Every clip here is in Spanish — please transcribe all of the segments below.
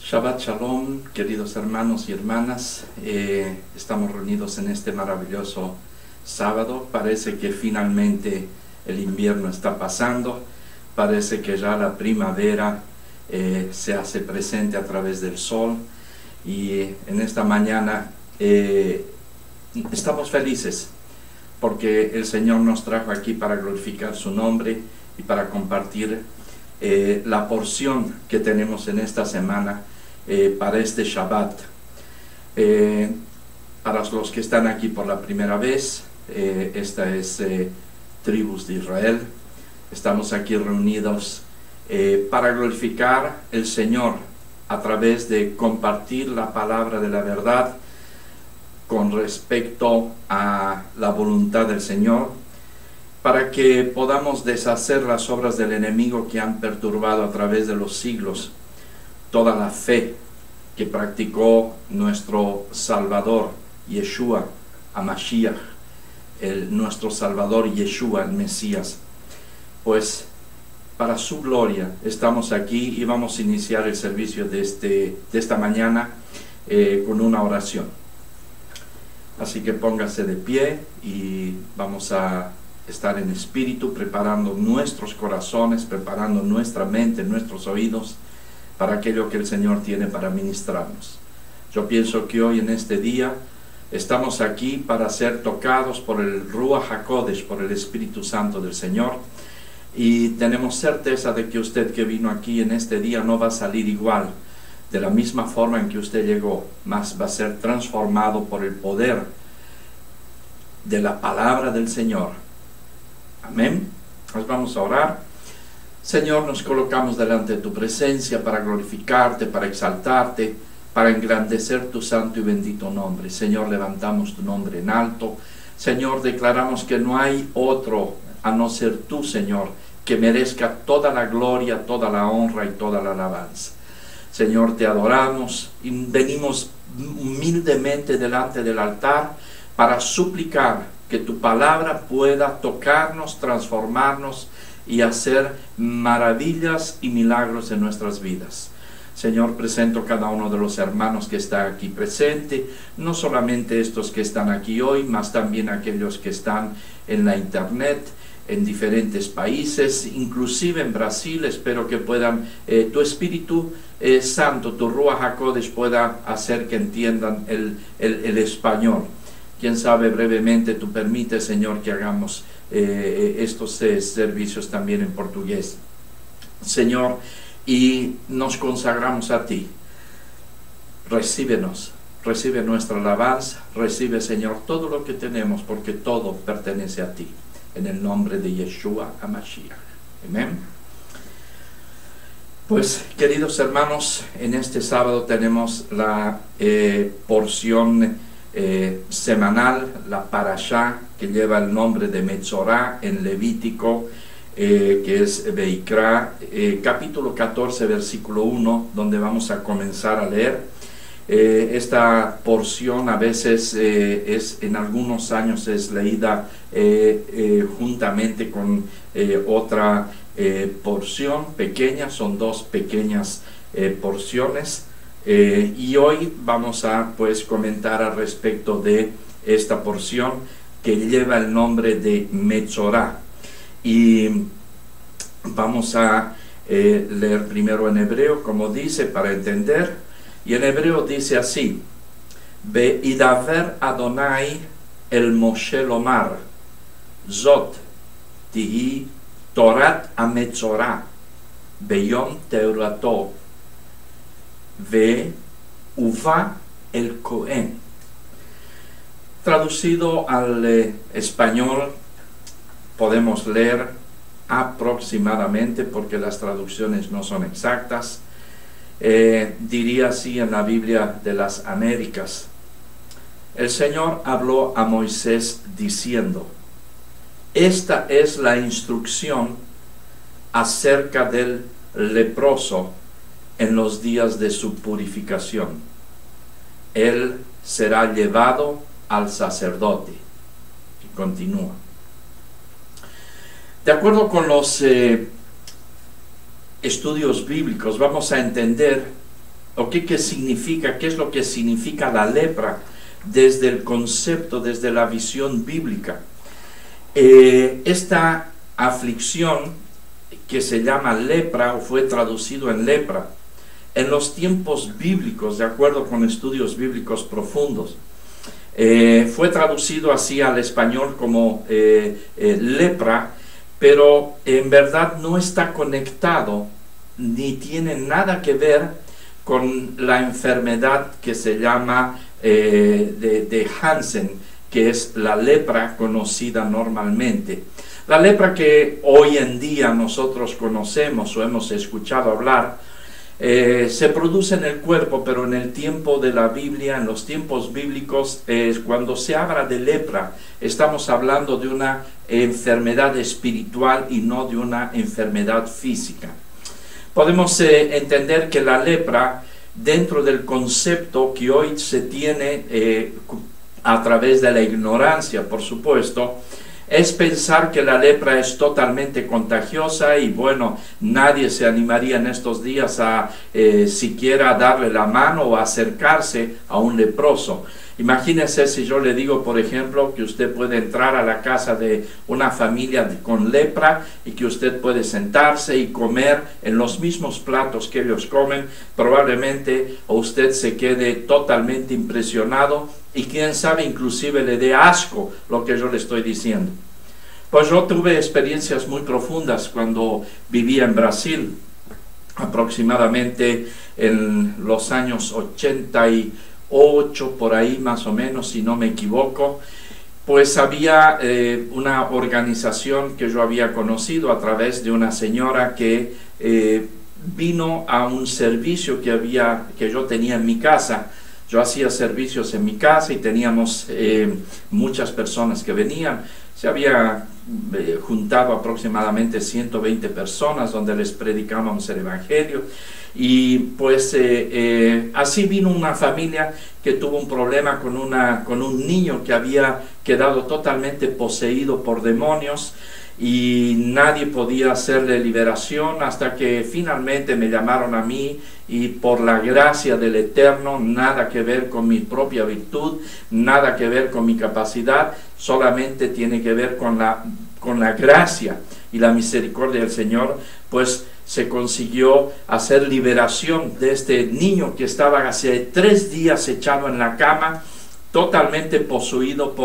Shabbat Shalom, queridos hermanos y hermanas. Estamos reunidos en este maravilloso sábado. Parece que finalmente el invierno está pasando. Parece que ya la primavera se hace presente a través del sol. Y en esta mañana estamos felices porque el Señor nos trajo aquí para glorificar su nombre y para compartir la porción que tenemos en esta semana para este Shabbat. Para los que están aquí por la primera vez, esta es Tribus de Israel. Estamos aquí reunidos para glorificar el Señor a través de compartir la palabra de la verdad con respecto a la voluntad del Señor, para que podamos deshacer las obras del enemigo que han perturbado a través de los siglos toda la fe que practicó nuestro Salvador, Yeshua HaMashiach, nuestro Salvador Yeshua, el Mesías. Pues para su gloria estamos aquí y vamos a iniciar el servicio de esta mañana con una oración. Así que póngase de pie y vamos a estar en espíritu, preparando nuestros corazones, preparando nuestra mente, nuestros oídos, para aquello que el Señor tiene para ministrarnos. Yo pienso que hoy en este día estamos aquí para ser tocados por el Ruach HaKodesh, por el Espíritu Santo del Señor, y tenemos certeza de que usted que vino aquí en este día no va a salir igual, de la misma forma en que usted llegó, más va a ser transformado por el poder de la palabra del Señor. Amén. Nos vamos a orar. Señor, nos colocamos delante de tu presencia para glorificarte, para exaltarte, para engrandecer tu santo y bendito nombre. Señor, levantamos tu nombre en alto. Señor, declaramos que no hay otro a no ser tú, Señor, que merezca toda la gloria, toda la honra y toda la alabanza. Señor, te adoramos y venimos humildemente delante del altar para suplicar que tu palabra pueda tocarnos, transformarnos y hacer maravillas y milagros en nuestras vidas. Señor, presento cada uno de los hermanos que está aquí presente, no solamente estos que están aquí hoy, mas también aquellos que están en la internet, en diferentes países, inclusive en Brasil. Espero que puedan, tu Espíritu Santo, tu Ruach HaKodesh pueda hacer que entiendan el español. Quién sabe, brevemente tú permites, Señor, que hagamos estos servicios también en portugués, Señor, y nos consagramos a ti. Recíbenos, recibe nuestra alabanza, recibe, Señor, todo lo que tenemos, porque todo pertenece a ti, en el nombre de Yeshua HaMashiach. Amén. Pues, queridos hermanos, en este sábado tenemos la porción semanal, la parashá que lleva el nombre de Metzorá en Levítico, que es Veikra, capítulo 14, versículo 1, donde vamos a comenzar a leer. Esta porción a veces en algunos años es leída juntamente con otra porción pequeña, son dos pequeñas porciones. Y hoy vamos a comentar al respecto de esta porción que lleva el nombre de Metzorá. Y vamos a leer primero en hebreo, como dice, para entender. Y en hebreo dice así: Ve'idaver Adonai el Moshe lomar, Zot tihi Torat HaMetzorá, Beyom Teurato, Ve Uva el Cohen. Traducido al español, podemos leer aproximadamente, porque las traducciones no son exactas, diría así en la Biblia de las Américas: el Señor habló a Moisés diciendo, esta es la instrucción acerca del leproso en los días de su purificación. Él será llevado al sacerdote. Y continúa. De acuerdo con los estudios bíblicos, vamos a entender o qué significa, qué es lo que significa la lepra desde el concepto, desde la visión bíblica. Esta aflicción que se llama lepra, o fue traducido en lepra, en los tiempos bíblicos, de acuerdo con estudios bíblicos profundos, fue traducido así al español como lepra, pero en verdad no está conectado ni tiene nada que ver con la enfermedad que se llama de Hansen, que es la lepra conocida normalmente. La lepra que hoy en día nosotros conocemos o hemos escuchado hablar, se produce en el cuerpo, pero en el tiempo de la Biblia, en los tiempos bíblicos, cuando se habla de lepra, estamos hablando de una enfermedad espiritual y no de una enfermedad física. Podemos entender que la lepra, dentro del concepto que hoy se tiene a través de la ignorancia, por supuesto, es pensar que la lepra es totalmente contagiosa y bueno, nadie se animaría en estos días a siquiera darle la mano o acercarse a un leproso. Imagínese si yo le digo, por ejemplo, que usted puede entrar a la casa de una familia con lepra y que usted puede sentarse y comer en los mismos platos que ellos comen. Probablemente usted se quede totalmente impresionado y quién sabe, inclusive le dé asco lo que yo le estoy diciendo. Pues yo tuve experiencias muy profundas cuando vivía en Brasil, aproximadamente en los años 88, por ahí más o menos, si no me equivoco. Pues había una organización que yo había conocido a través de una señora que vino a un servicio que yo tenía en mi casa. Yo hacía servicios en mi casa y teníamos muchas personas que venían. Se había juntado aproximadamente 120 personas donde les predicábamos el Evangelio. Y pues así vino una familia que tuvo un problema con un niño que había quedado totalmente poseído por demonios y nadie podía hacerle liberación hasta que finalmente me llamaron a mí y por la gracia del Eterno, nada que ver con mi propia virtud, nada que ver con mi capacidad, solamente tiene que ver con la gracia y la misericordia del Señor, pues se consiguió hacer liberación de este niño que estaba hace 3 días echado en la cama, totalmente poseído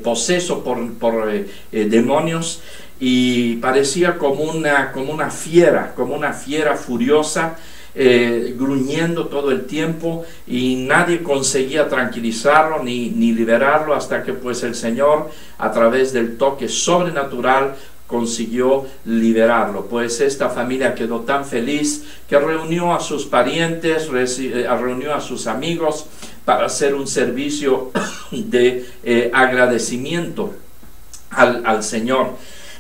poseso por demonios, y parecía como una fiera furiosa, gruñendo todo el tiempo, y nadie conseguía tranquilizarlo ni liberarlo hasta que pues el Señor, a través del toque sobrenatural, consiguió liberarlo. Pues esta familia quedó tan feliz que reunió a sus parientes, reunió a sus amigos para hacer un servicio de agradecimiento al Señor.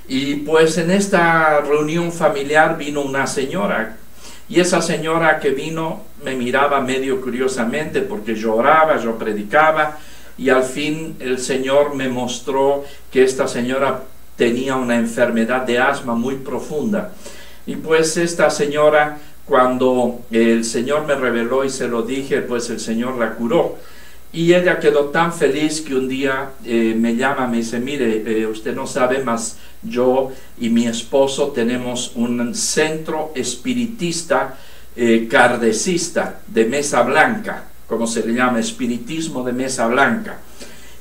Y pues en esta reunión familiar vino una señora, y esa señora que vino me miraba medio curiosamente porque yo oraba, yo predicaba, y al fin el Señor me mostró que esta señora tenía una enfermedad de asma muy profunda. Y pues esta señora, cuando el Señor me reveló y se lo dije, pues el Señor la curó. Y ella quedó tan feliz que un día me llama, me dice, mire, usted no sabe, mas yo y mi esposo tenemos un centro espiritista kardecista de mesa blanca, como se le llama, espiritismo de mesa blanca.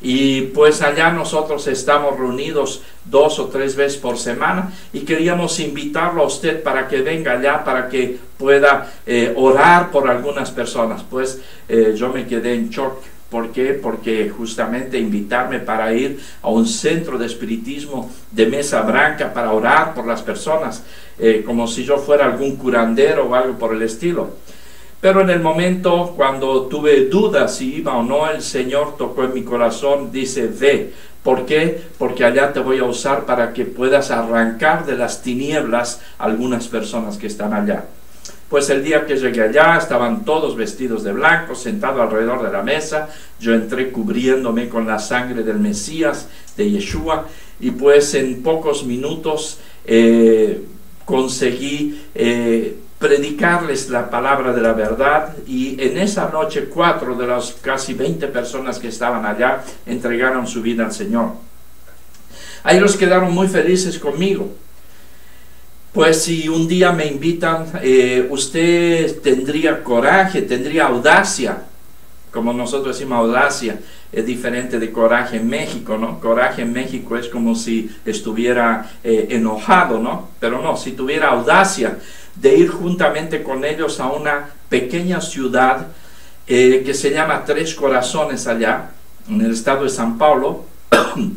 Y pues allá nosotros estamos reunidos 2 o 3 veces por semana y queríamos invitarlo a usted para que venga allá, para que pueda orar por algunas personas. Pues yo me quedé en shock. ¿Por qué? Porque justamente invitarme para ir a un centro de espiritismo de mesa blanca para orar por las personas, como si yo fuera algún curandero o algo por el estilo. Pero en el momento cuando tuve dudas si iba o no, el Señor tocó en mi corazón, dice, ve. ¿Por qué? Porque allá te voy a usar para que puedas arrancar de las tinieblas a algunas personas que están allá. Pues el día que llegué allá, estaban todos vestidos de blanco, sentados alrededor de la mesa. Yo entré cubriéndome con la sangre del Mesías, de Yeshua, y pues en pocos minutos conseguí predicarles la palabra de la verdad, y en esa noche 4 de las casi 20 personas que estaban allá entregaron su vida al Señor. Ahí los quedaron muy felices conmigo. Pues si un día me invitan, usted tendría coraje, tendría audacia, como nosotros decimos audacia, es diferente de coraje en México, ¿no? Coraje en México es como si estuviera enojado, ¿no? Pero no, si tuviera audacia de ir juntamente con ellos a una pequeña ciudad que se llama Tres Corazones allá, en el estado de San Paulo,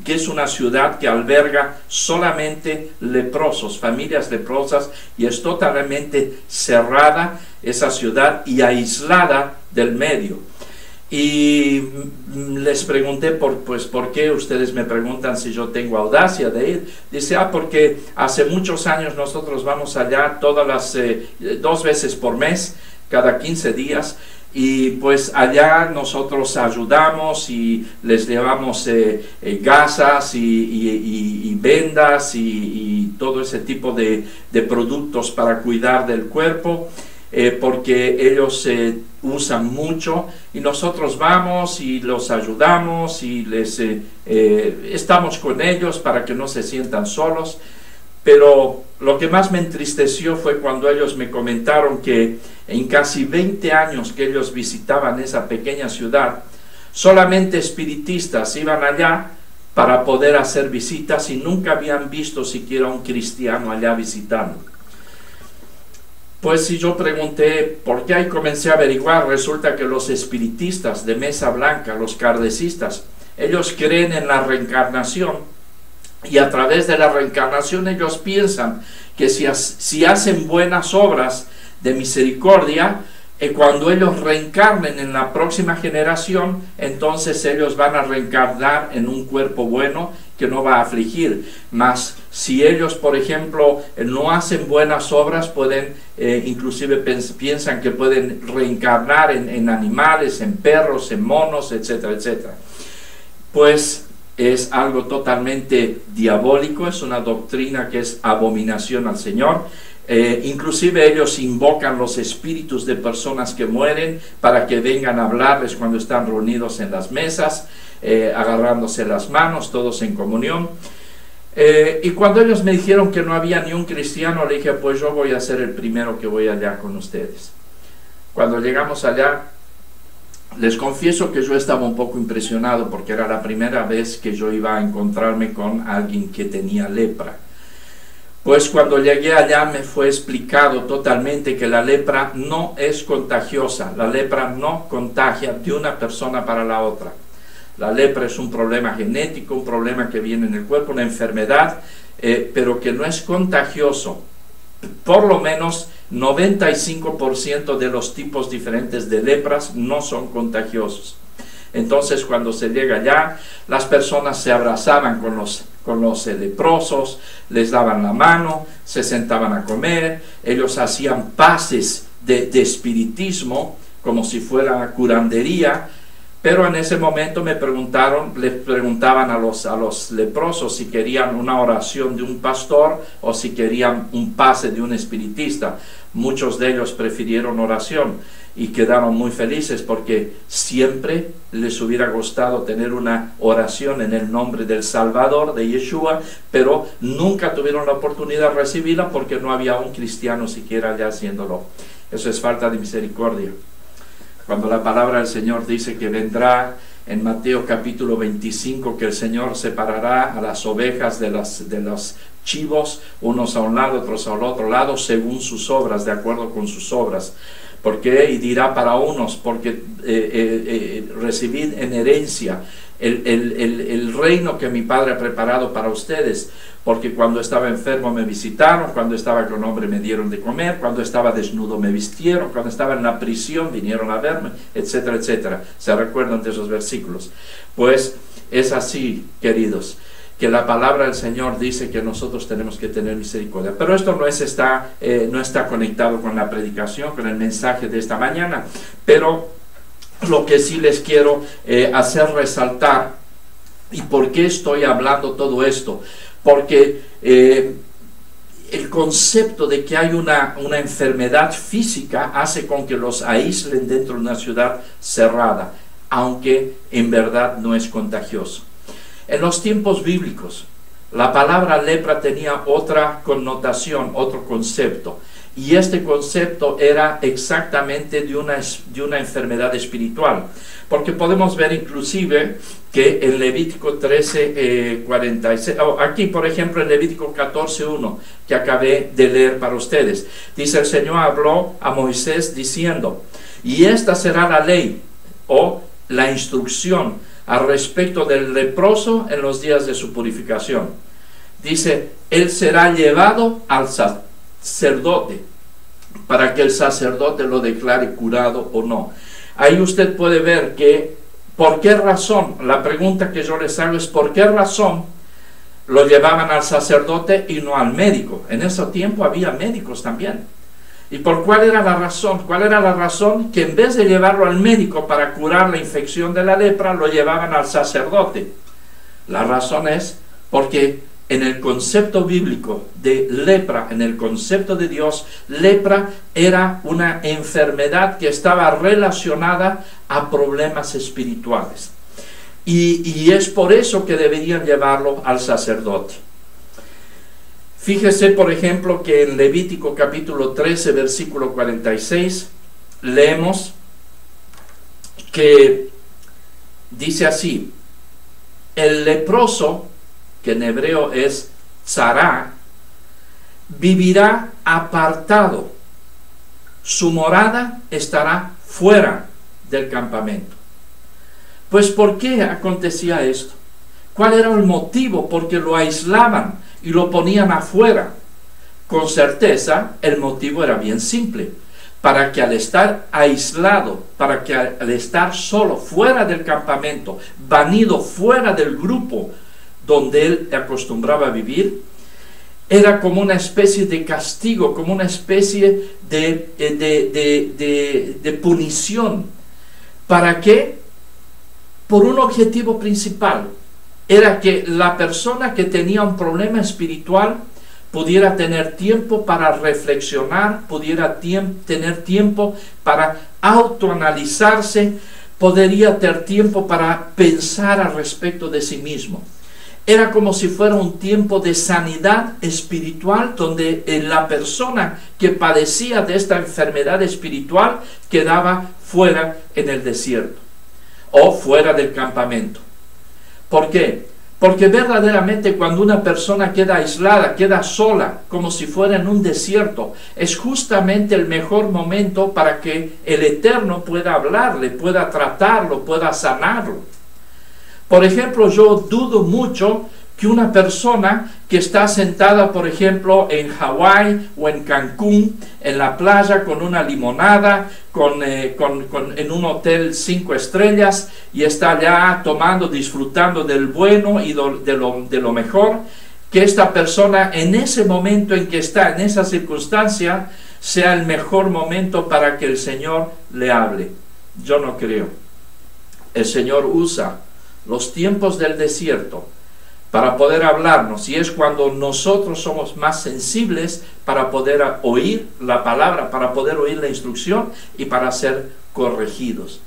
que es una ciudad que alberga solamente leprosos, familias leprosas, y es totalmente cerrada esa ciudad y aislada del medio. Y les pregunté por qué ustedes me preguntan si yo tengo audacia de ir. Dice, porque hace muchos años nosotros vamos allá todas las 2 veces por mes, cada 15 días, y pues allá nosotros ayudamos y les llevamos gasas y vendas y todo ese tipo de productos para cuidar del cuerpo, porque ellos usan mucho, y nosotros vamos y los ayudamos y les estamos con ellos para que no se sientan solos. Pero lo que más me entristeció fue cuando ellos me comentaron que en casi 20 años que ellos visitaban esa pequeña ciudad, solamente espiritistas iban allá para poder hacer visitas, y nunca habían visto siquiera un cristiano allá visitando. Pues si yo pregunté por qué, ahí comencé a averiguar, resulta que los espiritistas de Mesa Blanca, los kardecistas, ellos creen en la reencarnación, y a través de la reencarnación ellos piensan que si hacen buenas obras de misericordia, cuando ellos reencarnen en la próxima generación, entonces ellos van a reencarnar en un cuerpo bueno que no va a afligir. Mas si ellos, por ejemplo, no hacen buenas obras, pueden, inclusive piensan que pueden reencarnar en animales, en perros, en monos, etcétera, etcétera. Pues es algo totalmente diabólico, es una doctrina que es abominación al Señor. Inclusive ellos invocan los espíritus de personas que mueren para que vengan a hablarles cuando están reunidos en las mesas, agarrándose las manos, todos en comunión. Y cuando ellos me dijeron que no había ni un cristiano, le dije, pues yo voy a ser el primero que voy allá con ustedes. Cuando llegamos allá, les confieso que yo estaba un poco impresionado, porque era la primera vez que yo iba a encontrarme con alguien que tenía lepra. Pues cuando llegué allá me fue explicado totalmente que la lepra no es contagiosa, la lepra no contagia de una persona para la otra. La lepra es un problema genético, un problema que viene en el cuerpo, una enfermedad, pero que no es contagioso. Por lo menos 95% de los tipos diferentes de lepras no son contagiosos. Entonces cuando se llega allá, las personas se abrazaban con los leprosos, les daban la mano, se sentaban a comer, ellos hacían pases de espiritismo como si fuera curandería. Pero en ese momento les preguntaban a los leprosos si querían una oración de un pastor o si querían un pase de un espiritista. Muchos de ellos prefirieron oración y quedaron muy felices, porque siempre les hubiera gustado tener una oración en el nombre del Salvador, de Yeshua, pero nunca tuvieron la oportunidad de recibirla porque no había un cristiano siquiera allá haciéndolo. Eso es falta de misericordia. Cuando la palabra del Señor dice que vendrá en Mateo capítulo 25, que el Señor separará a las ovejas de los chivos, unos a un lado, otros al otro lado, según sus obras, de acuerdo con sus obras. Porque, y dirá para unos, porque recibid en herencia el reino que mi Padre ha preparado para ustedes. Porque cuando estaba enfermo me visitaron, cuando estaba con hambre me dieron de comer, cuando estaba desnudo me vistieron, cuando estaba en la prisión vinieron a verme, etcétera, etcétera. ¿Se recuerdan de esos versículos? Pues es así, queridos, que la palabra del Señor dice que nosotros tenemos que tener misericordia. Pero esto no está conectado con la predicación, con el mensaje de esta mañana. Pero lo que sí les quiero hacer resaltar, y por qué estoy hablando todo esto, porque el concepto de que hay una enfermedad física hace con que los aíslen dentro de una ciudad cerrada, aunque en verdad no es contagioso. En los tiempos bíblicos, la palabra lepra tenía otra connotación, otro concepto, y este concepto era exactamente de una enfermedad espiritual, porque podemos ver inclusive que en Levítico 13, 46, aquí por ejemplo en Levítico 14, 1, que acabé de leer para ustedes, dice: el Señor habló a Moisés diciendo, y esta será la ley o la instrucción al respecto del leproso en los días de su purificación. Dice: él será llevado al sacerdote para que el sacerdote lo declare curado o no. Ahí usted puede ver que por qué razón, la pregunta que yo les hago es por qué razón lo llevaban al sacerdote y no al médico. En ese tiempo había médicos también. ¿Y por cuál era la razón? ¿Cuál era la razón? Que en vez de llevarlo al médico para curar la infección de la lepra, lo llevaban al sacerdote. La razón es porque en el concepto bíblico de lepra, en el concepto de Dios, lepra era una enfermedad que estaba relacionada a problemas espirituales. Y es por eso que deberían llevarlo al sacerdote. Fíjese, por ejemplo, que en Levítico capítulo 13, versículo 46, leemos que dice así: el leproso, que en hebreo es tzará, vivirá apartado. Su morada estará fuera del campamento. Pues, ¿por qué acontecía esto? ¿Cuál era el motivo por qué lo aislaban y lo ponían afuera? Con certeza, el motivo era bien simple. Para que al estar aislado, para que al estar solo, fuera del campamento, banido fuera del grupo donde él acostumbraba a vivir, era como una especie de castigo, como una especie de punición. ¿Para qué? Por un objetivo principal. Era que la persona que tenía un problema espiritual pudiera tener tiempo para reflexionar, pudiera tener tiempo para autoanalizarse, podría tener tiempo para pensar al respecto de sí mismo. Era como si fuera un tiempo de sanidad espiritual, donde la persona que padecía de esta enfermedad espiritual quedaba fuera en el desierto o fuera del campamento. ¿Por qué? Porque verdaderamente cuando una persona queda aislada, queda sola, como si fuera en un desierto, es justamente el mejor momento para que el Eterno pueda hablarle, pueda tratarlo, pueda sanarlo. Por ejemplo, yo dudo mucho que una persona que está sentada, por ejemplo, en Hawái o en Cancún, en la playa con una limonada, en un hotel 5 estrellas, y está allá tomando, disfrutando del bueno y de lo mejor, que esta persona en ese momento en que está, en esa circunstancia, sea el mejor momento para que el Señor le hable. Yo no creo. El Señor usa los tiempos del desierto para poder hablarnos, y es cuando nosotros somos más sensibles para poder oír la palabra, para poder oír la instrucción y para ser corregidos.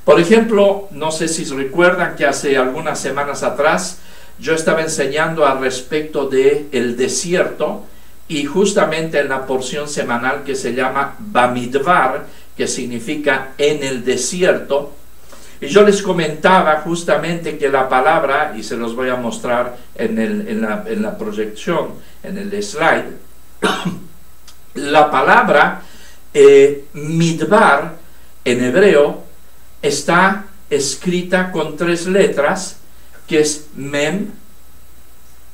Por ejemplo, no sé si recuerdan que hace algunas semanas atrás yo estaba enseñando al respecto del desierto, y justamente en la porción semanal que se llama Bamidbar, que significa en el desierto. Y yo les comentaba justamente que la palabra, y se los voy a mostrar en la proyección, en el slide, la palabra midbar en hebreo está escrita con 3 letras, que es Mem,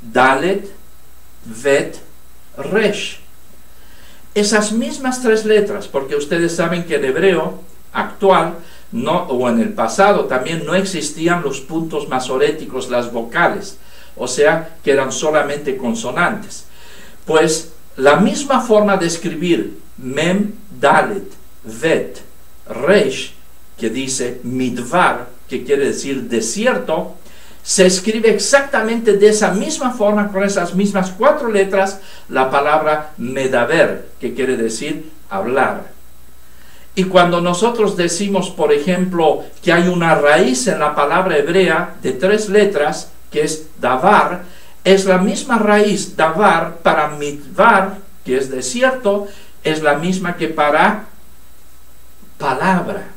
Dalet, Vet, Resh. Esas mismas 3 letras, porque ustedes saben que en hebreo actual, o en el pasado también, no existían los puntos masoréticos, las vocales, o sea que eran solamente consonantes. Pues la misma forma de escribir Mem, Dalet, Vet, Resh, que dice Midvar, que quiere decir desierto, se escribe exactamente de esa misma forma, con esas mismas 4 letras, la palabra medaber, que quiere decir hablar. Y cuando nosotros decimos, por ejemplo, que hay una raíz en la palabra hebrea de 3 letras, que es davar, es la misma raíz, davar, para midbar, que es desierto, es la misma que para palabra.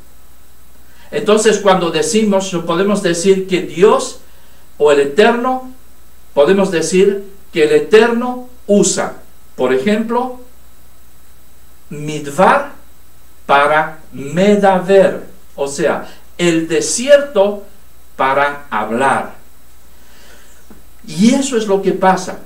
Entonces, cuando decimos, podemos decir que Dios o el Eterno, podemos decir que el Eterno usa, por ejemplo, midbar para medaver, o sea, el desierto para hablar. Y eso es lo que pasa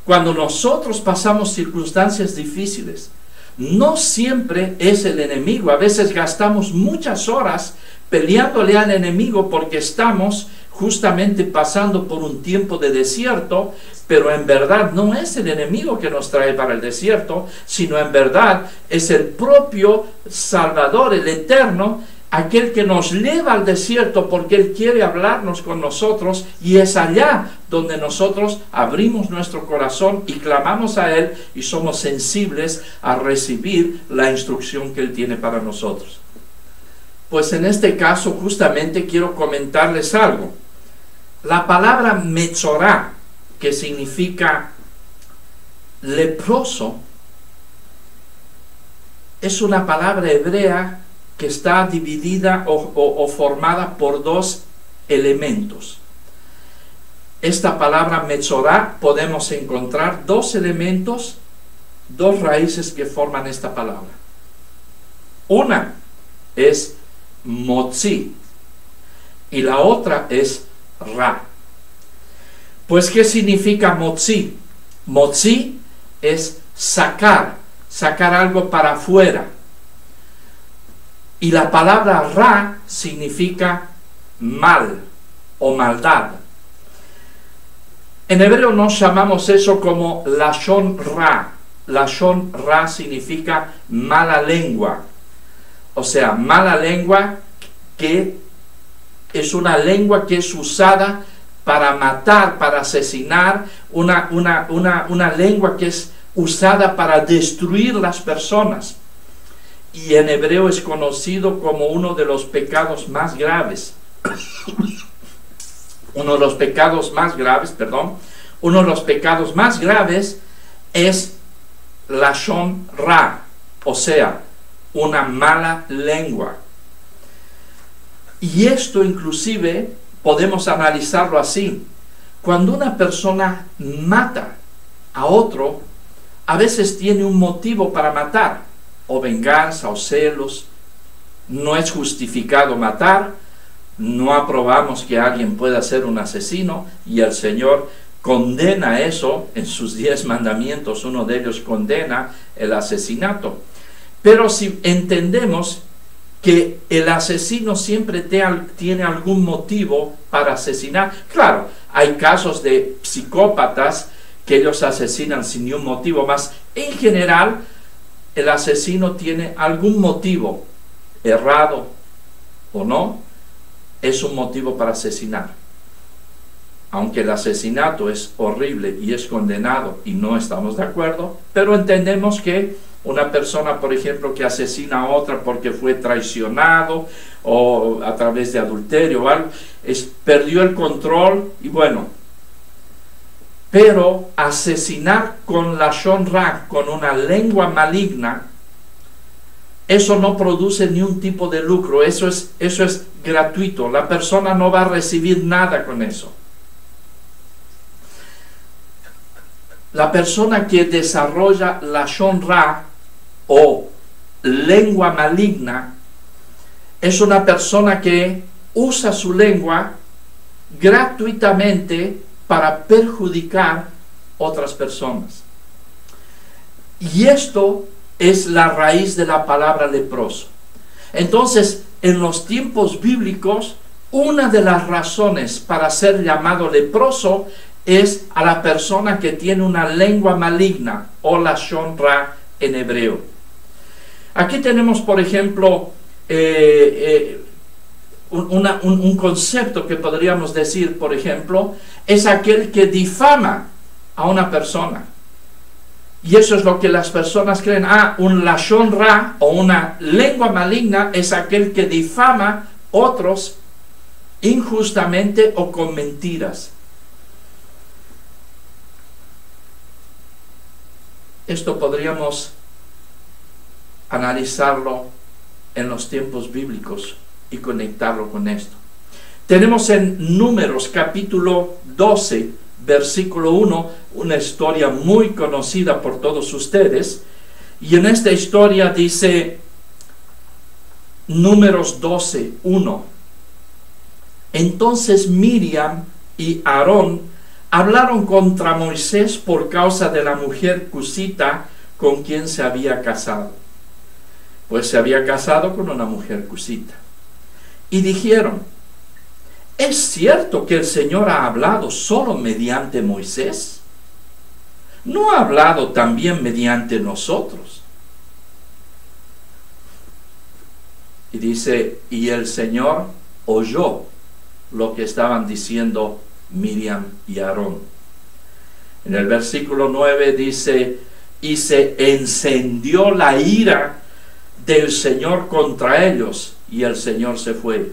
cuando nosotros pasamos circunstancias difíciles. No siempre es el enemigo. A veces gastamos muchas horas peleándole al enemigo porque estamos justamente pasando por un tiempo de desierto, pero en verdad no es el enemigo que nos trae para el desierto, sino en verdad es el propio Salvador, el Eterno, aquel que nos lleva al desierto porque Él quiere hablarnos con nosotros, y es allá donde nosotros abrimos nuestro corazón y clamamos a Él y somos sensibles a recibir la instrucción que Él tiene para nosotros. Pues en este caso justamente quiero comentarles algo. La palabra metzorá, que significa leproso, es una palabra hebrea que está dividida o formada por 2 elementos. Esta palabra metzorá podemos encontrar 2 elementos, 2 raíces que forman esta palabra. Una es motzi y la otra es ra. Pues, ¿qué significa motzi? Motzi es sacar algo para afuera. Y la palabra ra significa mal o maldad. En hebreo nos llamamos eso como lashon ra. Lashon ra significa mala lengua. O sea, mala lengua, que es una lengua que es usada para matar, para asesinar, una lengua que es usada para destruir las personas. Y en hebreo es conocido como uno de los pecados más graves. Uno de los pecados más graves es lashon ra, o sea, una mala lengua. Y esto inclusive podemos analizarlo así. Cuando una persona mata a otro, a veces tiene un motivo para matar, o venganza, o celos. No es justificado matar. No aprobamos que alguien pueda ser un asesino, y el Señor condena eso en sus 10 mandamientos. Uno de ellos condena el asesinato. Pero si entendemos que el asesino siempre tiene algún motivo para asesinar, claro, hay casos de psicópatas que ellos asesinan sin ningún motivo, más en general el asesino tiene algún motivo, errado o no, es un motivo para asesinar. Aunque el asesinato es horrible y es condenado y no estamos de acuerdo, pero entendemos que una persona, por ejemplo, que asesina a otra porque fue traicionado o a través de adulterio o algo, perdió el control y bueno. Pero asesinar con lashon ra, con una lengua maligna, eso no produce ni un tipo de lucro. Eso es gratuito. La persona no va a recibir nada con eso. La persona que desarrolla lashon ra o lengua maligna es una persona que usa su lengua gratuitamente para perjudicar otras personas. Y esto es la raíz de la palabra leproso. Entonces, en los tiempos bíblicos, una de las razones para ser llamado leproso es a la persona que tiene una lengua maligna, o lashon ra en hebreo. Aquí tenemos, por ejemplo, un concepto que podríamos decir, por ejemplo, es aquel que difama a una persona. Y eso es lo que las personas creen. Un lashon ra o una lengua maligna es aquel que difama otros injustamente o con mentiras. Esto podríamos analizarlo en los tiempos bíblicos y conectarlo con esto. Tenemos en Números capítulo 12, versículo 1, una historia muy conocida por todos ustedes. Y en esta historia dice Números 12, 1. Entonces Miriam y Aarón hablaron contra Moisés por causa de la mujer cusita con quien se había casado. Pues se había casado con una mujer cusita. Y dijeron: ¿es cierto que el Señor ha hablado solo mediante Moisés? ¿No ha hablado también mediante nosotros? Y dice, y el Señor oyó lo que estaban diciendo Miriam y Aarón. En el versículo 9 dice, y se encendió la ira del Señor contra ellos, y el Señor se fue.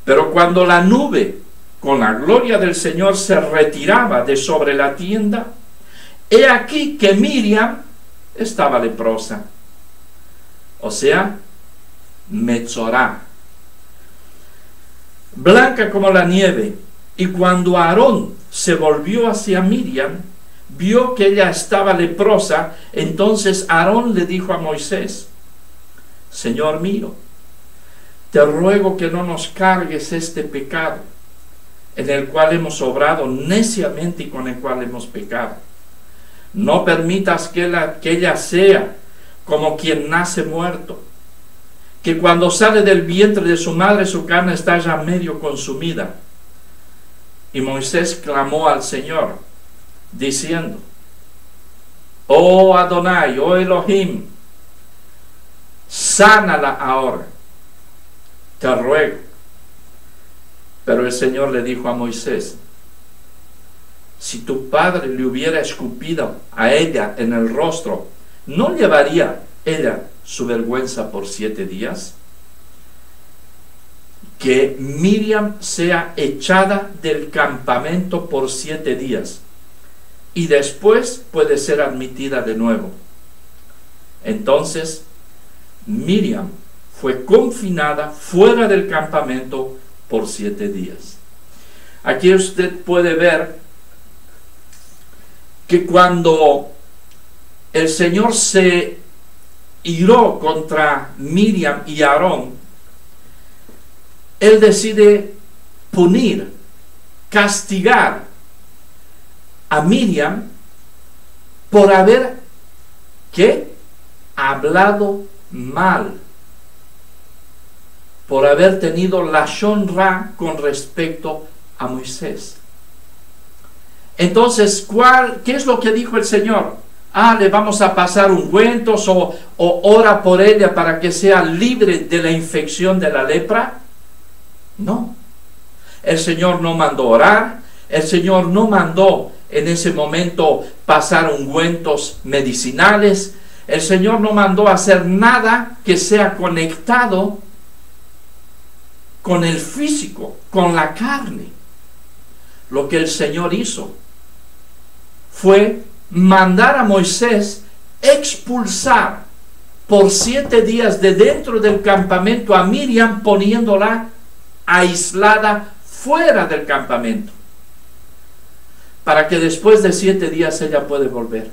Pero cuando la nube con la gloria del Señor se retiraba de sobre la tienda, he aquí que Miriam estaba leprosa, o sea, metzorá, blanca como la nieve. Y cuando Aarón se volvió hacia Miriam, vio que ella estaba leprosa. Entonces Aarón le dijo a Moisés: Señor mío, te ruego que no nos cargues este pecado, en el cual hemos obrado neciamente y con el cual hemos pecado. No permitas que ella sea como quien nace muerto, que cuando sale del vientre de su madre su carne está ya medio consumida. Y Moisés clamó al Señor, diciendo: Oh Adonai, oh Elohim, sánala ahora, te ruego. Pero el Señor le dijo a Moisés: si tu padre le hubiera escupido a ella en el rostro, ¿no llevaría ella su vergüenza por 7 días? Que Miriam sea echada del campamento por 7 días, y después puede ser admitida de nuevo. Entonces Miriam fue confinada fuera del campamento por 7 días. Aquí usted puede ver que cuando el Señor se iró contra Miriam y Aarón, Él decide punir, castigar a Miriam por haber, ¿qué? Hablado mal, por haber tenido lashon ra con respecto a Moisés. Entonces, ¿qué es lo que dijo el Señor? Le vamos a pasar ungüentos o ora por ella para que sea libre de la infección de la lepra. No, el Señor no mandó orar, el Señor no mandó en ese momento pasar ungüentos medicinales, el Señor no mandó hacer nada que sea conectado con el físico, con la carne. Lo que el Señor hizo fue mandar a Moisés expulsar por 7 días de dentro del campamento a Miriam, poniéndola aislada fuera del campamento, para que después de 7 días ella puede volver.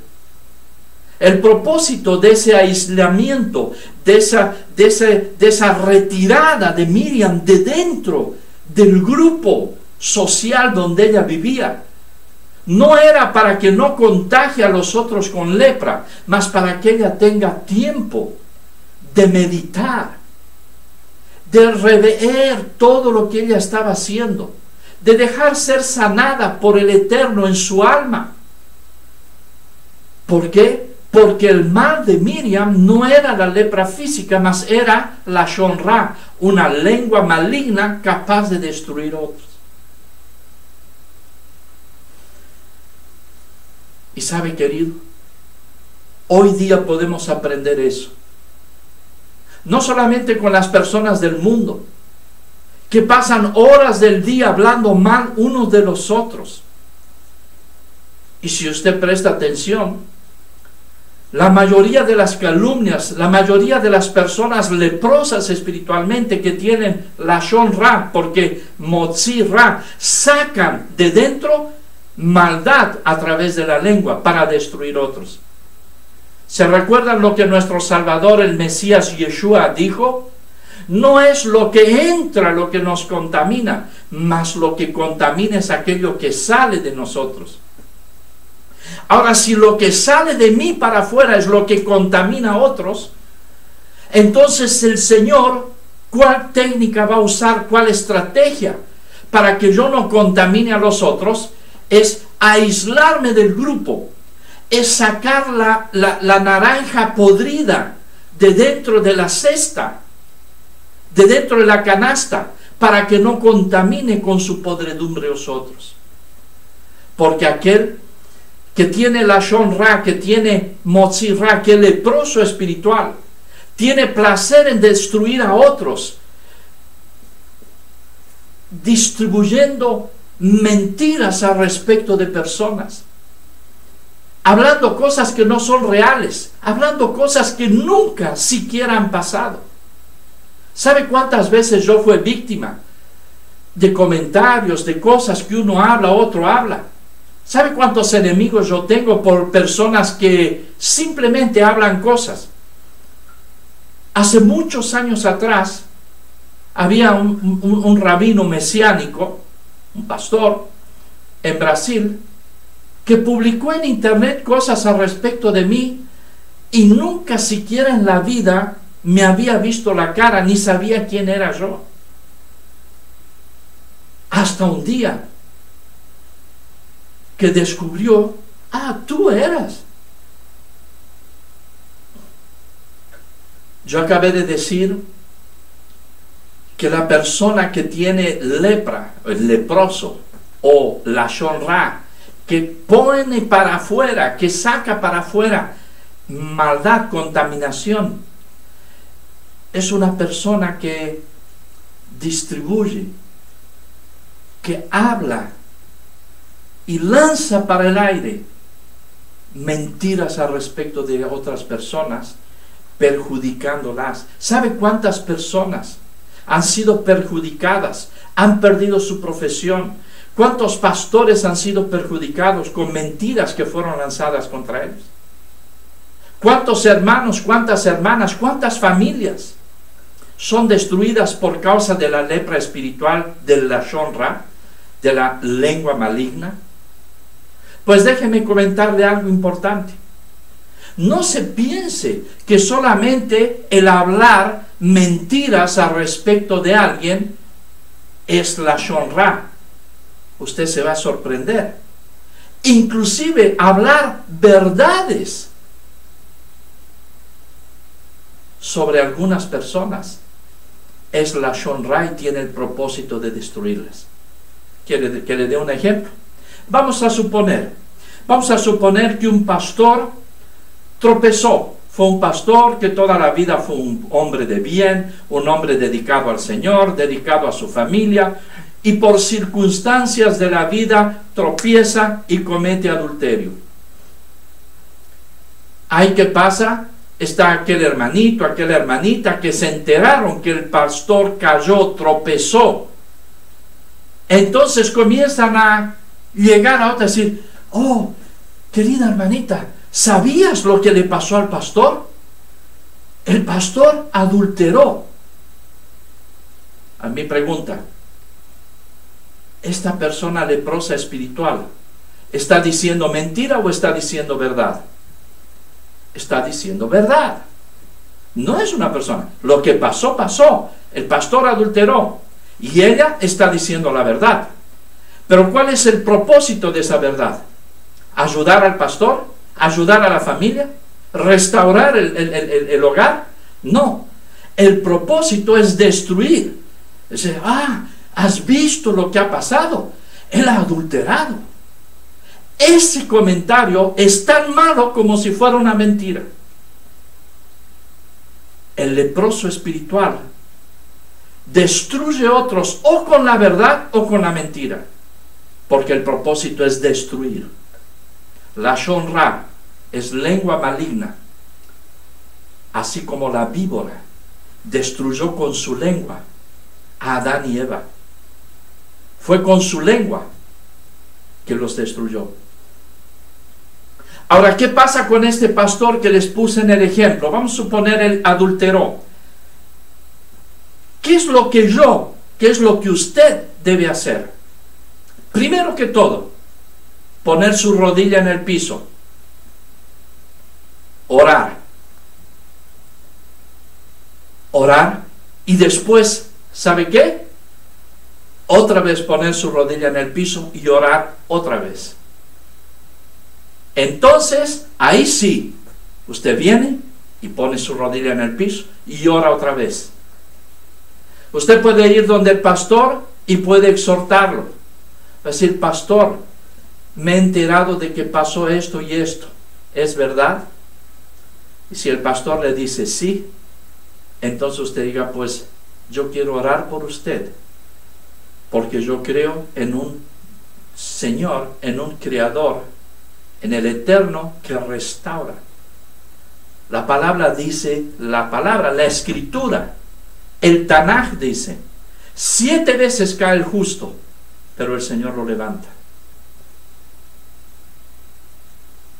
El propósito de ese aislamiento, de esa retirada de Miriam de dentro del grupo social donde ella vivía, no era para que no contagie a los otros con lepra, mas para que ella tenga tiempo de meditar, de rever todo lo que ella estaba haciendo, de dejar ser sanada por el Eterno en su alma. ¿Por qué? Porque el mal de Miriam no era la lepra física, mas era la lashon ra, una lengua maligna capaz de destruir a otros. Y sabe, querido, hoy día podemos aprender eso. No solamente con las personas del mundo, que pasan horas del día hablando mal unos de los otros. Y si usted presta atención, la mayoría de las calumnias, la mayoría de las personas leprosas espiritualmente que tienen lashon ra, porque motzi ra, sacan de dentro maldad a través de la lengua para destruir otros. ¿Se recuerdan lo que nuestro Salvador, el Mesías Yeshua, dijo? No es lo que entra lo que nos contamina, mas lo que contamina es aquello que sale de nosotros. Ahora, si lo que sale de mí para afuera es lo que contamina a otros, entonces el Señor, ¿cuál técnica va a usar? ¿Cuál estrategia para que yo no contamine a los otros? Es aislarme del grupo, es sacar la naranja podrida de dentro de la cesta, de dentro de la canasta, para que no contamine con su podredumbre los otros. Porque aquel que tiene lashon ra, que tiene motzi ra, que es leproso espiritual, tiene placer en destruir a otros, distribuyendo mentiras al respecto de personas, hablando cosas que no son reales, hablando cosas que nunca siquiera han pasado. ¿Sabe cuántas veces yo fui víctima de comentarios, de cosas que uno habla, otro habla? ¿Sabe cuántos enemigos yo tengo por personas que simplemente hablan cosas? Hace muchos años atrás había un rabino mesiánico, un pastor en Brasil, que publicó en internet cosas al respecto de mí y nunca siquiera en la vida me había visto la cara, ni sabía quién era yo. Hasta un día que descubrió, tú eras. Yo acabé de decir que la persona que tiene lepra, el leproso, o lashon ra, que pone para afuera, que saca para afuera maldad, contaminación, es una persona que distribuye, que habla y lanza para el aire mentiras al respecto de otras personas, perjudicándolas. ¿Sabe cuántas personas han sido perjudicadas, han perdido su profesión? ¿Cuántos pastores han sido perjudicados con mentiras que fueron lanzadas contra ellos? ¿Cuántos hermanos, cuántas hermanas, cuántas familias son destruidas por causa de la lepra espiritual, del lashon ra, de la lengua maligna? Pues déjeme comentarle algo importante. No se piense que solamente el hablar mentiras al respecto de alguien es lashon ra. Usted se va a sorprender. Inclusive hablar verdades sobre algunas personas es lashon ra y tiene el propósito de destruirlas. ¿Quiere que le dé un ejemplo? Vamos a suponer que un pastor tropezó. Fue un pastor que toda la vida fue un hombre de bien, un hombre dedicado al Señor, dedicado a su familia, y por circunstancias de la vida tropieza y comete adulterio. ¿Ahí qué pasa? Está aquel hermanito, aquella hermanita que se enteraron que el pastor cayó, tropezó. Entonces comienzan a llegar a otra y decir, querida hermanita, ¿sabías lo que le pasó al pastor? El pastor adulteró. A mi pregunta, ¿esta persona leprosa espiritual está diciendo mentira o está diciendo verdad? Está diciendo verdad. No es una persona. Lo que pasó, pasó. El pastor adulteró y ella está diciendo la verdad. Pero ¿cuál es el propósito de esa verdad? ¿Ayudar al pastor? ¿Ayudar a la familia? ¿Restaurar el hogar? No. El propósito es destruir. Dice, ¿has visto lo que ha pasado? Él ha adulterado. Ese comentario es tan malo como si fuera una mentira. El leproso espiritual destruye a otros o con la verdad o con la mentira, porque el propósito es destruir. Lashon Ra es lengua maligna, así como la víbora destruyó con su lengua a Adán y Eva. Fue con su lengua que los destruyó. Ahora, ¿qué pasa con este pastor que les puse en el ejemplo? Vamos a suponer él adulteró. ¿Qué es lo que usted debe hacer? Primero que todo, poner su rodilla en el piso, orar, y después, ¿sabe qué? Otra vez poner su rodilla en el piso y orar otra vez. Entonces, ahí sí, usted viene y pone su rodilla en el piso y ora otra vez. Usted puede ir donde el pastor y puede exhortarlo. Decir, pastor, me he enterado de que pasó esto y esto. ¿Es verdad? Y si el pastor le dice sí, entonces usted diga, pues yo quiero orar por usted, porque yo creo en un Señor, en un Creador, en el Eterno que restaura. La palabra dice, la Escritura, el Tanaj dice, 7 veces cae el justo, pero el Señor lo levanta.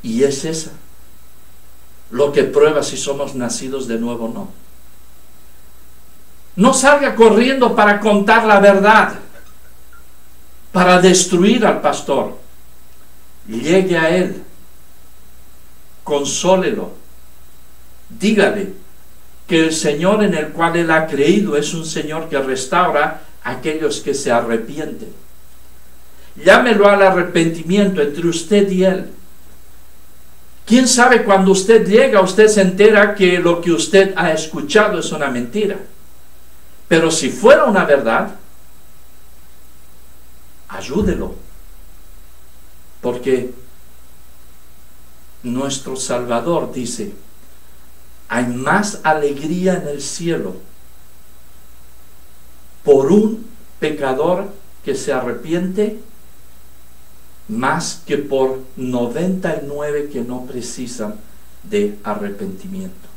Y es esa lo que prueba si somos nacidos de nuevo o no. No salga corriendo para contar la verdad, para destruir al pastor. Llegue a él, consólelo, dígale que el Señor en el cual él ha creído es un Señor que restaura a aquellos que se arrepienten. Llámelo al arrepentimiento entre usted y él. ¿Quién sabe cuando usted llega, usted se entera que lo que usted ha escuchado es una mentira? Pero si fuera una verdad, ayúdelo. Porque nuestro Salvador dice, hay más alegría en el cielo por un pecador que se arrepiente, más que por 99 que no precisan de arrepentimiento.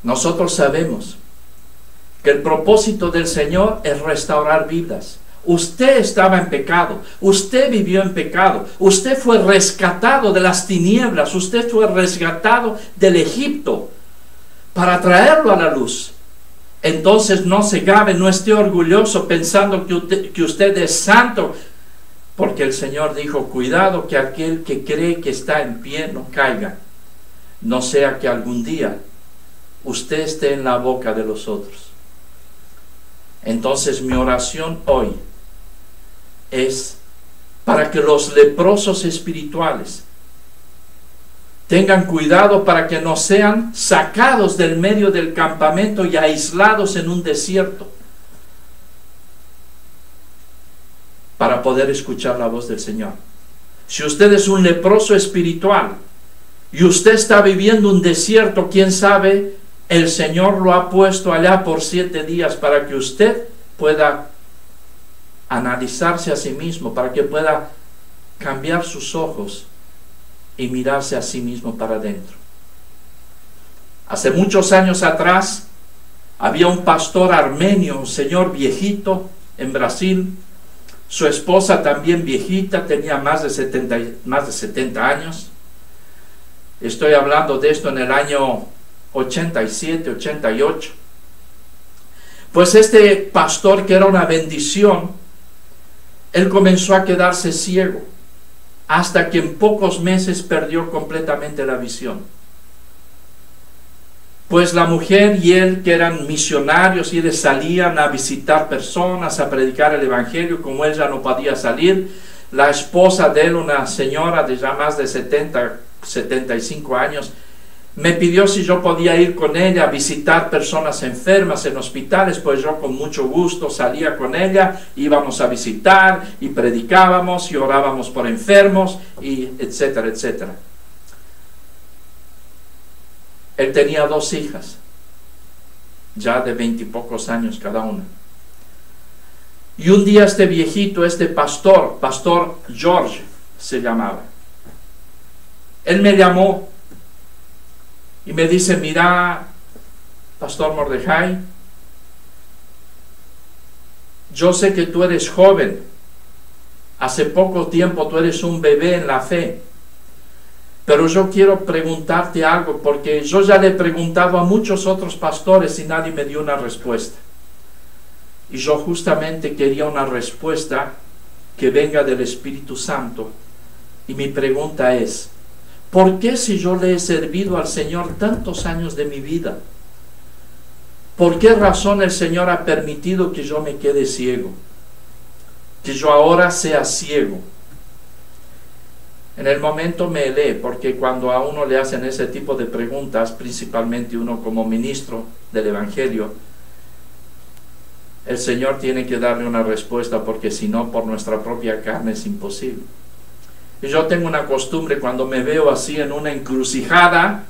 Nosotros sabemos que el propósito del Señor es restaurar vidas. Usted estaba en pecado, usted vivió en pecado, usted fue rescatado de las tinieblas, usted fue rescatado del Egipto para traerlo a la luz. Entonces no se gabe, no esté orgulloso pensando que usted es santo, porque el Señor dijo, cuidado que aquel que cree que está en pie no caiga, no sea que algún día usted esté en la boca de los otros. Entonces mi oración hoy es para que los leprosos espirituales tengan cuidado para que no sean sacados del medio del campamento y aislados en un desierto para poder escuchar la voz del Señor. Si usted es un leproso espiritual y usted está viviendo un desierto, quién sabe, el Señor lo ha puesto allá por 7 días para que usted pueda analizarse a sí mismo, para que pueda cambiar sus ojos y mirarse a sí mismo para adentro. Hace muchos años atrás había un pastor armenio, un señor viejito en Brasil. Su esposa también viejita, tenía más de 70 años. Estoy hablando de esto en el año 87, 88. Pues este pastor, que era una bendición, él comenzó a quedarse ciego, hasta que en pocos meses perdió completamente la visión. Pues la mujer y él, que eran misionarios, y ellos salían a visitar personas, a predicar el evangelio. Como él ya no podía salir, la esposa de él, una señora de ya más de 75 años, Me pidió si yo podía ir con ella a visitar personas enfermas en hospitales, pues yo con mucho gusto salía con ella, íbamos a visitar y predicábamos y orábamos por enfermos, y etcétera, etcétera. Él tenía 2 hijas, ya de 20 y pocos años cada una. Y un día este viejito, este pastor George se llamaba, él me llamó y me dice: mira, Pastor Mordejai, yo sé que tú eres joven, hace poco tiempo tú eres un bebé en la fe, pero yo quiero preguntarte algo, porque yo ya le he preguntado a muchos otros pastores y nadie me dio una respuesta. Y yo justamente quería una respuesta que venga del Espíritu Santo. Y mi pregunta es: ¿por qué, si yo le he servido al Señor tantos años de mi vida, por qué razón el Señor ha permitido que yo me quede ciego? Que yo ahora sea ciego. En el momento me helé, porque cuando a uno le hacen ese tipo de preguntas, principalmente uno como ministro del Evangelio, el Señor tiene que darle una respuesta, porque si no, por nuestra propia carne es imposible. Y yo tengo una costumbre, cuando me veo así en una encrucijada,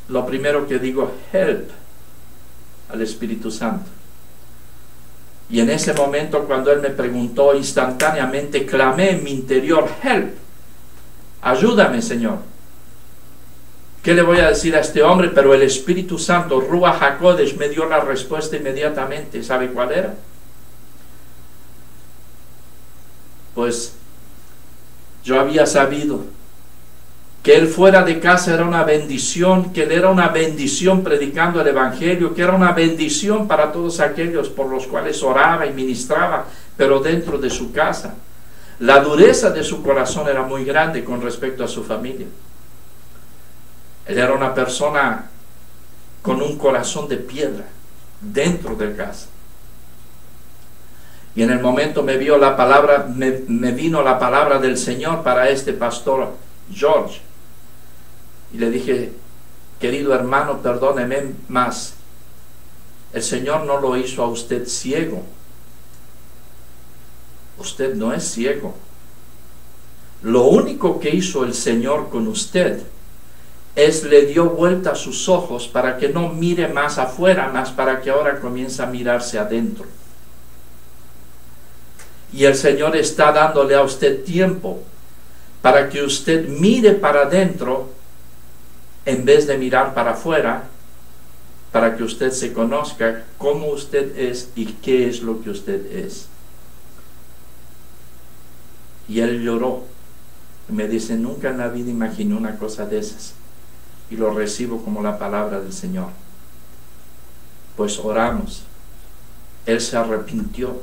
lo primero que digo: help, al Espíritu Santo. Y en ese momento, cuando Él me preguntó, instantáneamente clamé en mi interior: help, ayúdame, Señor. ¿Qué le voy a decir a este hombre? Pero el Espíritu Santo, Ruach HaKodesh, me dio la respuesta inmediatamente. ¿Sabe cuál era? Pues yo había sabido que él fuera de casa era una bendición, que él era una bendición predicando el Evangelio, que era una bendición para todos aquellos por los cuales oraba y ministraba, pero dentro de su casa la dureza de su corazón era muy grande con respecto a su familia. Él era una persona con un corazón de piedra dentro de casa. Y en el momento me vino la palabra del Señor para este pastor George. Y le dije: querido hermano, perdóneme más. El Señor no lo hizo a usted ciego. Usted no es ciego. Lo único que hizo el Señor con usted es le dio vuelta a sus ojos para que no mire más afuera, más para que ahora comience a mirarse adentro. Y el Señor está dándole a usted tiempo para que usted mire para adentro en vez de mirar para afuera, para que usted se conozca cómo usted es y qué es lo que usted es. Y él lloró. Me dice: nunca en la vida imaginé una cosa de esas. Y lo recibo como la palabra del Señor. Pues oramos. Él se arrepintió.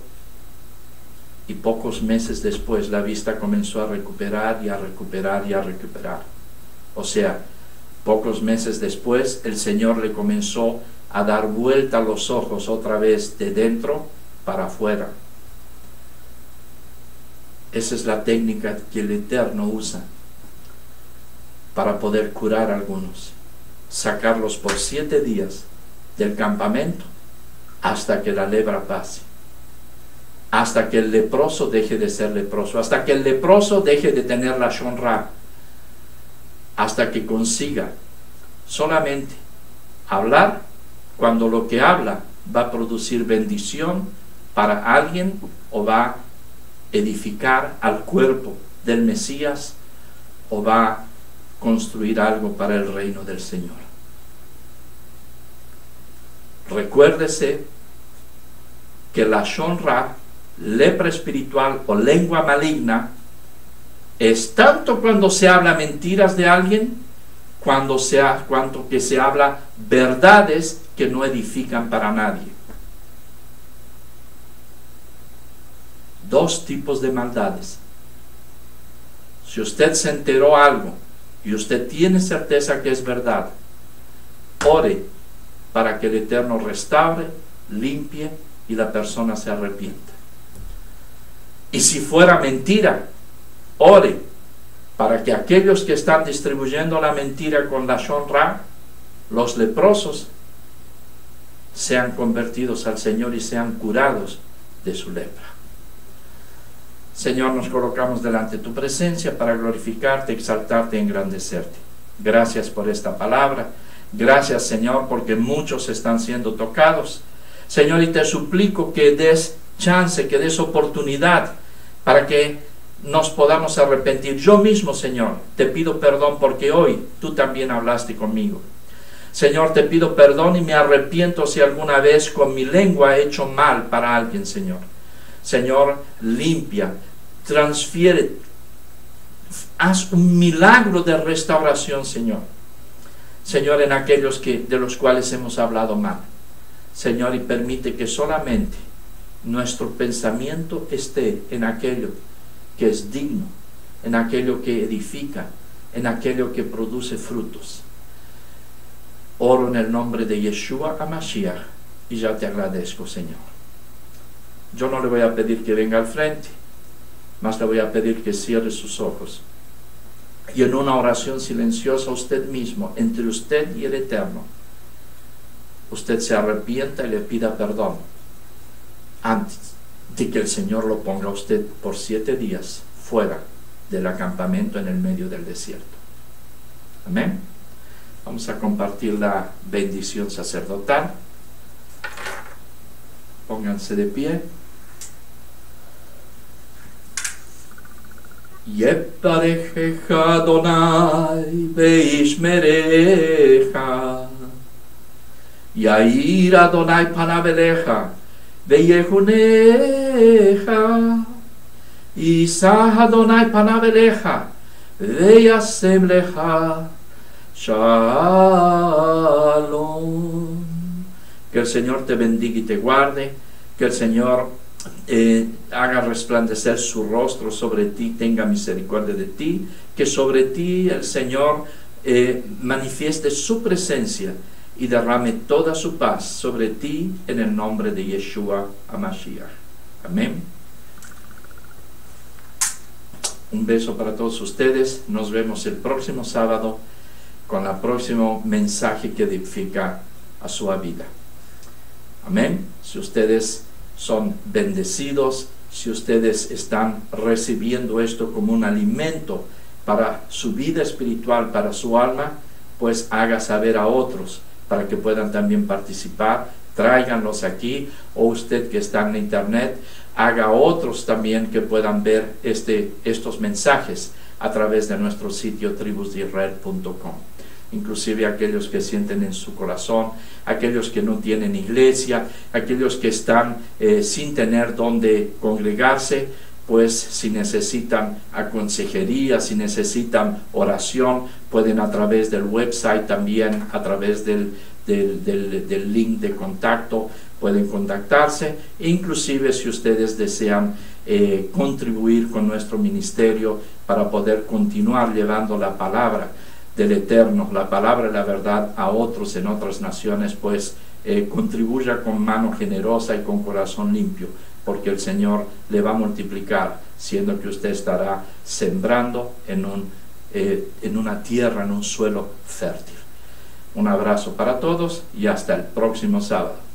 Y pocos meses después la vista comenzó a recuperar y a recuperar y a recuperar. O sea, pocos meses después el Señor le comenzó a dar vuelta a los ojos otra vez de dentro para afuera. Esa es la técnica que el Eterno usa para poder curar a algunos. Sacarlos por 7 días del campamento hasta que la lepra pase. Hasta que el leproso deje de ser leproso, hasta que el leproso deje de tener la Lashon Ra, hasta que consiga solamente hablar cuando lo que habla va a producir bendición para alguien o va a edificar al cuerpo del Mesías o va a construir algo para el reino del Señor. Recuérdese que la Lashon Ra, lepra espiritual o lengua maligna, es tanto cuando se habla mentiras de alguien, cuanto que se habla verdades que no edifican para nadie. 2 tipos de maldades. Si usted se enteró algo y usted tiene certeza que es verdad, ore para que el Eterno restaure, limpie y la persona se arrepienta. Y si fuera mentira, ore para que aquellos que están distribuyendo la mentira con la Lashon Ra, los leprosos, sean convertidos al Señor y sean curados de su lepra. Señor, nos colocamos delante de tu presencia para glorificarte, exaltarte y engrandecerte. Gracias por esta palabra. Gracias, Señor, porque muchos están siendo tocados. Señor, y te suplico que des chance, que des oportunidad para que nos podamos arrepentir. Yo mismo, Señor, te pido perdón porque hoy tú también hablaste conmigo. Señor, te pido perdón y me arrepiento si alguna vez con mi lengua he hecho mal para alguien, Señor. Señor, limpia, transfiere, haz un milagro de restauración, Señor. Señor, en aquellos de los cuales hemos hablado mal. Señor, y permite que solamente nuestro pensamiento esté en aquello que es digno, en aquello que edifica, en aquello que produce frutos. Oro en el nombre de Yeshua HaMashiach y ya te agradezco, Señor. Yo no le voy a pedir que venga al frente, más le voy a pedir que cierre sus ojos y en una oración silenciosa usted mismo, entre usted y el Eterno, usted se arrepienta y le pida perdón antes de que el Señor lo ponga a usted por 7 días fuera del acampamento en el medio del desierto. Amén. Vamos a compartir la bendición sacerdotal. Pónganse de pie. Yeparejeja Adonai veishmereja Yair Adonai panaveleja veyehuneja Isah Adonai panaveleja veyasemleja Shalom. Que el Señor te bendiga y te guarde, que el Señor haga resplandecer su rostro sobre ti, tenga misericordia de ti, que sobre ti el Señor manifieste su presencia y derrame toda su paz sobre ti en el nombre de Yeshua HaMashiach. Amén. Un beso para todos ustedes. Nos vemos el próximo sábado con el próximo mensaje que edifica a su vida. Amén. Si ustedes son bendecidos, si ustedes están recibiendo esto como un alimento para su vida espiritual, para su alma, pues haga saber a otros para que puedan también participar. Tráiganlos aquí, o usted que está en internet, haga a otros también que puedan ver estos mensajes a través de nuestro sitio tribusdeisrael.com. Inclusive aquellos que sienten en su corazón, aquellos que no tienen iglesia, aquellos que están sin tener donde congregarse, pues si necesitan consejería, si necesitan oración, pueden a través del website también, a través del link de contacto, pueden contactarse. Inclusive si ustedes desean contribuir con nuestro ministerio para poder continuar llevando la palabra del Eterno, la palabra de la verdad a otros en otras naciones, pues contribuya con mano generosa y con corazón limpio, porque el Señor le va a multiplicar, siendo que usted estará sembrando en una tierra, en un suelo fértil. Un abrazo para todos y hasta el próximo sábado.